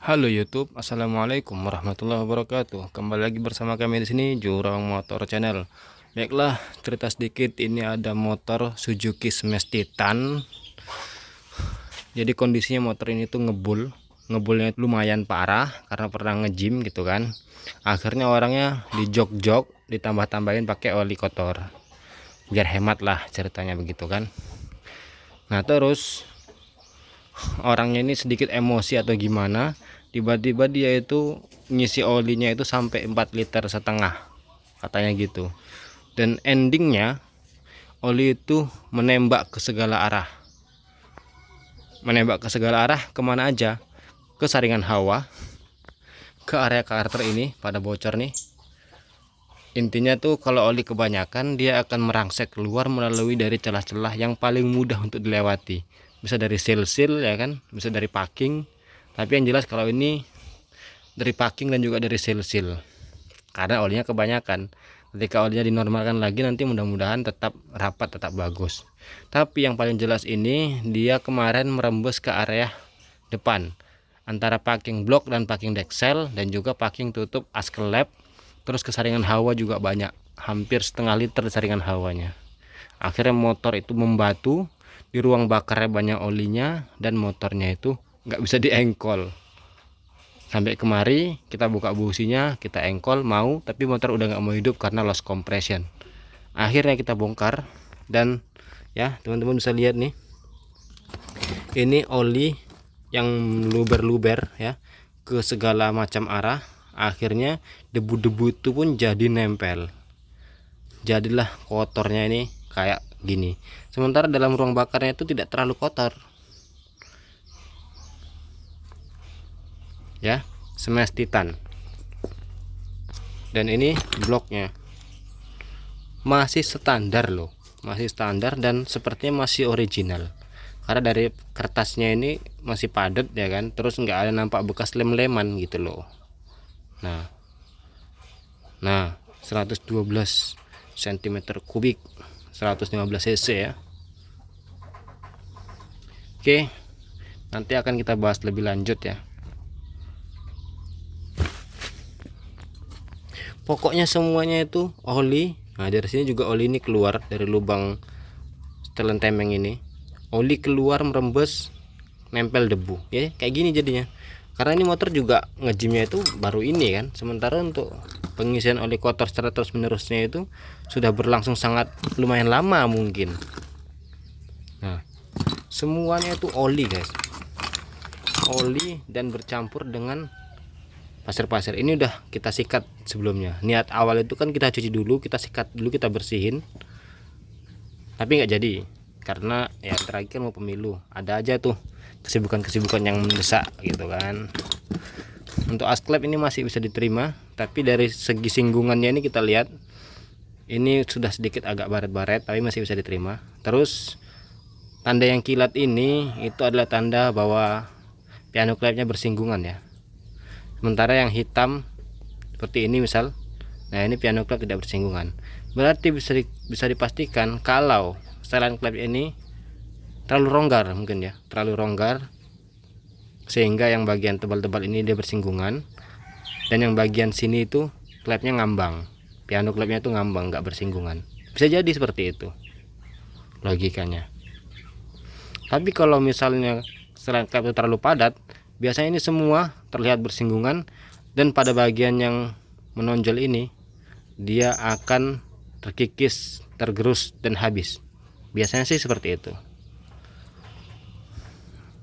Halo YouTube, Assalamualaikum warahmatullahi wabarakatuh. Kembali lagi bersama kami di sini Jurang Motor Channel. Baiklah, cerita sedikit. Ini ada motor Suzuki Smash Titan. Jadi kondisinya motor ini tuh ngebulnya lumayan parah karena pernah nge-gym gitu kan. Akhirnya orangnya di jog-jog ditambah-tambahin pakai oli kotor. Biar hemat lah ceritanya begitu kan. Nah, terus orangnya ini sedikit emosi atau gimana, tiba-tiba dia itu ngisi olinya itu sampai 4,5 liter katanya gitu. Dan endingnya oli itu menembak ke segala arah. Kemana aja? Ke saringan hawa, ke area karter ini pada bocor nih. Intinya tuh kalau oli kebanyakan dia akan merangsek keluar melalui dari celah-celah yang paling mudah untuk dilewati. Bisa dari seal-seal ya kan, bisa dari packing. Tapi yang jelas kalau ini dari packing dan juga dari seal-seal. Karena olinya kebanyakan. Ketika olinya dinormalkan lagi nanti mudah-mudahan tetap rapat, tetap bagus. Tapi yang paling jelas ini dia kemarin merembes ke area depan antara packing block dan packing decksel dan juga packing tutup askelab. Terus kesaringan hawa juga banyak, hampir setengah liter saringan hawanya. Akhirnya motor itu membatu, di ruang bakarnya banyak olinya dan motornya itu nggak bisa diengkol. Sampai kemari kita buka businya, kita engkol mau, tapi motor udah nggak mau hidup karena loss compression. Akhirnya kita bongkar dan ya teman-teman bisa lihat nih, ini oli yang luber-luber ya ke segala macam arah. Akhirnya debu-debu itu pun jadi nempel, jadilah kotornya ini kayak gini. Sementara dalam ruang bakarnya itu tidak terlalu kotor ya. Smash Titan, dan ini bloknya masih standar loh, masih standar dan sepertinya masih original karena dari kertasnya ini masih padat ya kan. Terus nggak ada nampak bekas lem-leman gitu loh. Nah 112 cm kubik, 115 cc ya. Oke, nanti akan kita bahas lebih lanjut ya. Pokoknya semuanya itu oli. Nah dari sini juga oli ini keluar dari lubang setelan temeng ini. Oli keluar merembes, nempel debu ya kayak gini jadinya. Karena ini motor juga ngejimnya itu baru ini kan. Sementara untuk pengisian oli kotor secara terus menerusnya itu sudah berlangsung sangat lumayan lama mungkin. Nah semuanya itu oli guys, oli dan bercampur dengan pasir-pasir. Ini udah kita sikat sebelumnya. Niat awal itu kan kita cuci dulu, kita sikat dulu, kita bersihin, tapi nggak jadi karena ya terakhir kan mau pemilu, ada aja tuh kesibukan-kesibukan yang mendesak gitu kan. Untuk asklep ini masih bisa diterima, tapi dari segi singgungannya ini kita lihat ini sudah sedikit agak baret-baret, tapi masih bisa diterima. Terus tanda yang kilat ini itu adalah tanda bahwa piano klepnya bersinggungan ya. Sementara yang hitam seperti ini misal, nah ini piano klep tidak bersinggungan. Berarti bisa dipastikan kalau setelan klep ini terlalu ronggar mungkin ya, terlalu ronggar sehingga yang bagian tebal-tebal ini dia bersinggungan, dan yang bagian sini itu klepnya ngambang, piano klepnya itu ngambang, nggak bersinggungan. Bisa jadi seperti itu logikanya. Tapi kalau misalnya setelan klep itu terlalu padat, biasanya ini semua terlihat bersinggungan, dan pada bagian yang menonjol ini dia akan terkikis, tergerus dan habis. Biasanya sih seperti itu.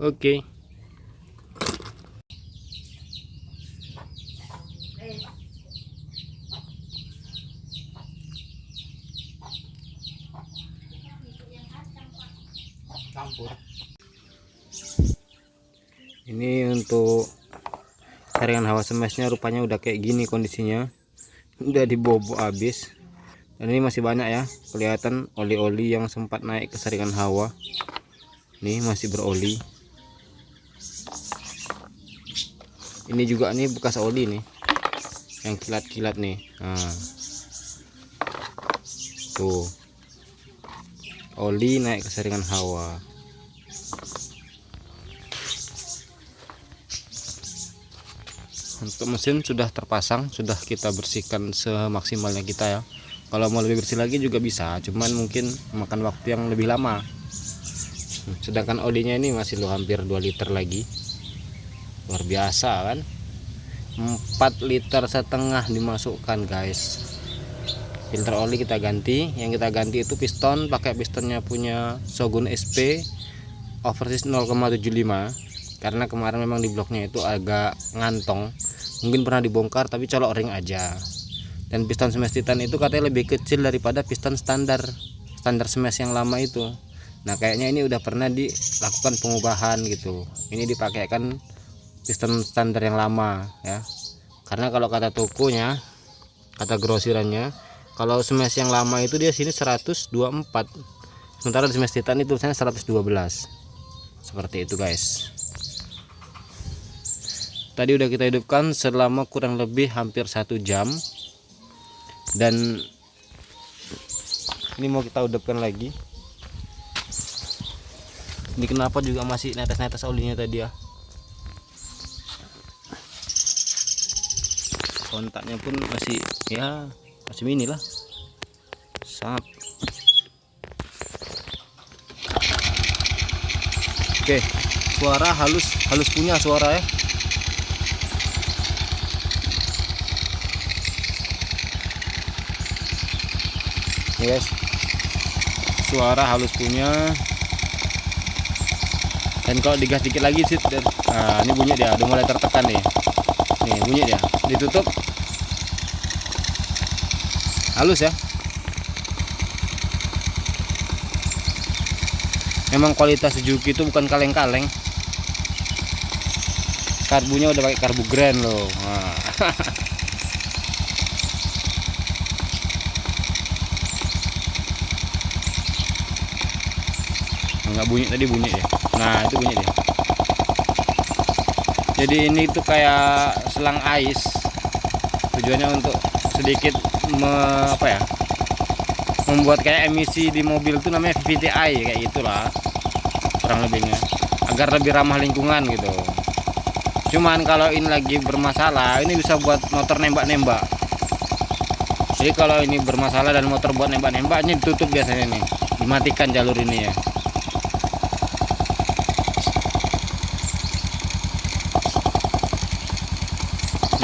Oke. Ini untuk saringan hawa semesnya rupanya udah kayak gini kondisinya, udah dibobok habis. Dan ini masih banyak ya, kelihatan oli-oli yang sempat naik ke saringan hawa. Ini masih beroli. Ini juga nih bekas oli nih, yang kilat-kilat nih. Nah, tuh oli naik ke saringan hawa. Untuk mesin sudah terpasang, sudah kita bersihkan semaksimalnya kita ya. Kalau mau lebih bersih lagi juga bisa, cuman mungkin makan waktu yang lebih lama. Sedangkan olinya ini masih hampir 2 liter lagi. Luar biasa kan. 4,5 liter dimasukkan guys. Filter oli kita ganti. Yang kita ganti itu piston, pakai pistonnya punya Shogun SP overseas 0,75. Karena kemarin memang di bloknya itu agak ngantong, mungkin pernah dibongkar tapi colok ring aja. Dan piston smash titan itu katanya lebih kecil daripada piston standar smash yang lama itu. Nah kayaknya ini udah pernah dilakukan pengubahan gitu, ini dipakaikan piston standar yang lama ya. Karena kalau kata tokonya, kata grosirannya, kalau smash yang lama itu dia sini 124, sementara di smash titan itu tulisannya 112. Seperti itu guys. Tadi udah kita hidupkan selama kurang lebih hampir 1 jam. Dan ini mau kita hidupkan lagi. Ini kenapa juga masih netes-netes olinya tadi ya. Kontaknya pun masih ya masih mini lah. Sap. Oke, suara halus punya suara ya. Yes, suara halus punya. Dan kalau digas dikit lagi sih, nah, ini bunyi dia udah mulai tertekan nih. Nih bunyi dia, ditutup halus ya. Memang kualitas Suzuki itu bukan kaleng-kaleng. Karbunya udah pakai karbu grand loh. Nah. Nggak bunyi tadi, bunyi ya. Nah itu bunyi dia. Jadi ini tuh kayak selang ais, tujuannya untuk sedikit membuat kayak emisi di mobil tuh, namanya VVTi kayak gitulah kurang lebihnya, agar lebih ramah lingkungan gitu. Cuman kalau ini lagi bermasalah, ini bisa buat motor nembak-nembak. Jadi kalau ini bermasalah dan motor buat nembak-nembak, ini ditutup biasanya nih, dimatikan jalur ini ya.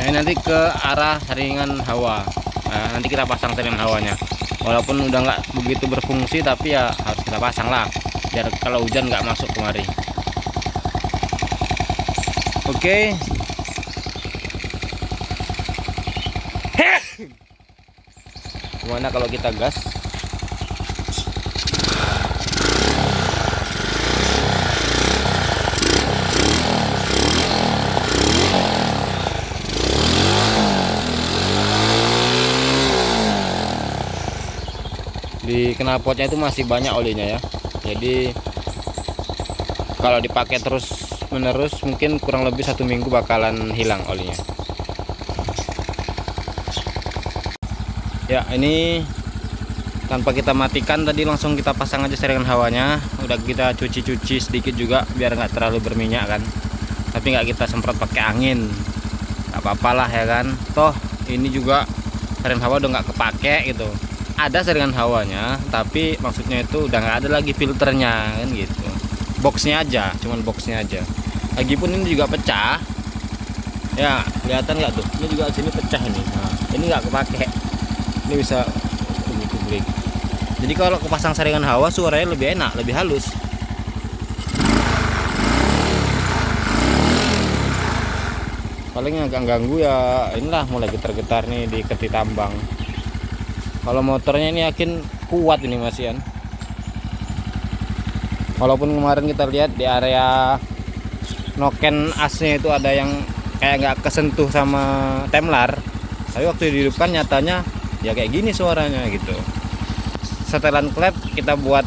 Nah, ini nanti ke arah saringan hawa. Nah, nanti kita pasang saringan hawanya. Walaupun udah nggak begitu berfungsi, tapi ya harus kita pasang lah, biar kalau hujan nggak masuk kemari. Oke. Gimana kalau kita gas? Di knalpotnya itu masih banyak olinya ya. Jadi kalau dipakai terus menerus mungkin kurang lebih 1 minggu bakalan hilang olinya. Ya ini tanpa kita matikan tadi, langsung kita pasang aja saringan hawanya. Udah kita cuci-cuci sedikit juga biar nggak terlalu berminyak kan. Tapi nggak kita semprot pakai angin, nggak apa-apa lah ya kan. Toh ini juga saringan hawa udah nggak kepake gitu. Ada saringan hawanya, tapi maksudnya itu udah nggak ada lagi filternya kan gitu. Boxnya aja, cuman boxnya aja. Lagipun ini juga pecah. Ya kelihatan nggak tuh? Ini juga sini pecah ini. Nah, ini nggak kepake. Ini bisa publik. Jadi kalau kepasang saringan hawa suaranya lebih enak, lebih halus. Paling agak ganggu ya inilah, mulai getar-getar nih di keti tambang. Kalau motornya ini yakin kuat ini masian. Walaupun kemarin kita lihat di area noken asnya itu ada yang kayak nggak kesentuh sama temlar, tapi waktu dihidupkan nyatanya ya kayak gini suaranya gitu. Setelan klep kita buat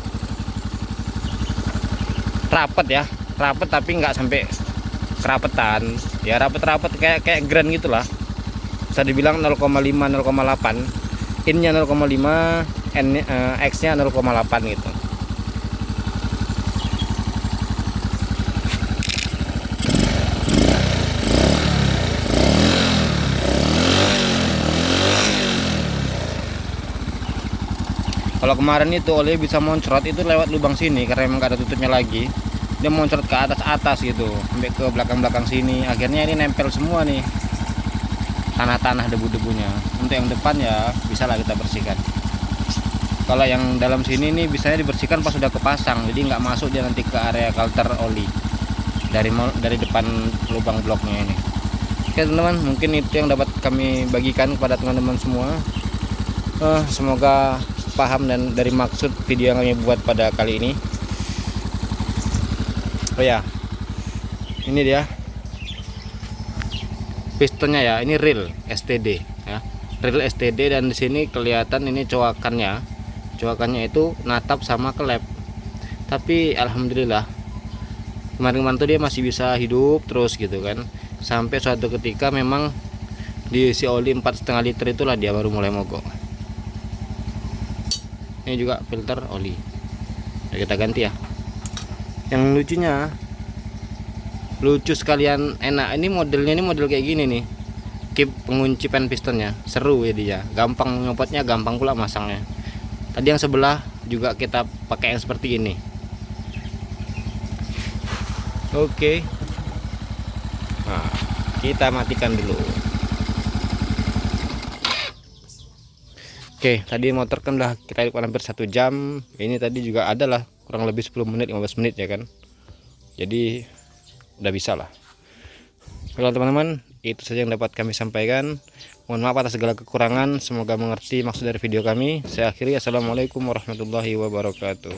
rapet ya, rapet tapi nggak sampai kerapetan ya, rapet-rapet kayak grand gitulah, bisa dibilang 0,5 0,8, innya 0,5, X nya 0,8 gitu. Kalau kemarin itu oli bisa moncrot itu lewat lubang sini karena emang gak ada tutupnya lagi. Dia moncrot ke atas gitu sampai ke belakang sini. Akhirnya ini nempel semua nih tanah-tanah, debu-debunya. Untuk yang depan ya bisa lah kita bersihkan. Kalau yang dalam sini nih bisanya dibersihkan pas sudah kepasang, jadi nggak masuk dia nanti ke area kalter oli dari depan lubang bloknya ini. Oke teman-teman, mungkin itu yang dapat kami bagikan kepada teman-teman semua. Semoga paham dan dari maksud video yang kami buat pada kali ini. Oh ya, ini dia pistonnya ya, ini reel STD ya, reel STD, dan di sini kelihatan ini coakannya itu natap sama kelep. Tapi alhamdulillah kemarin-kemarin tuh dia masih bisa hidup terus gitu kan, sampai suatu ketika memang diisi oli 4,5 liter itulah dia baru mulai mogok. Ini juga filter oli ya, kita ganti ya. Yang lucunya, lucu sekalian enak, ini modelnya, ini model kayak gini nih, kip pengunci pen pistonnya, seru ya dia, gampang nyopotnya, gampang pula masangnya. Tadi yang sebelah juga kita pakai yang seperti ini. Oke, nah, kita matikan dulu. Oke, tadi motor kan udah kita hidupkan hampir 1 jam. Ini tadi juga adalah kurang lebih 10 menit 15 menit ya kan. Jadi udah bisa lah. Kalau teman-teman, itu saja yang dapat kami sampaikan. Mohon maaf atas segala kekurangan. Semoga mengerti maksud dari video kami. Saya akhiri. Assalamualaikum warahmatullahi wabarakatuh.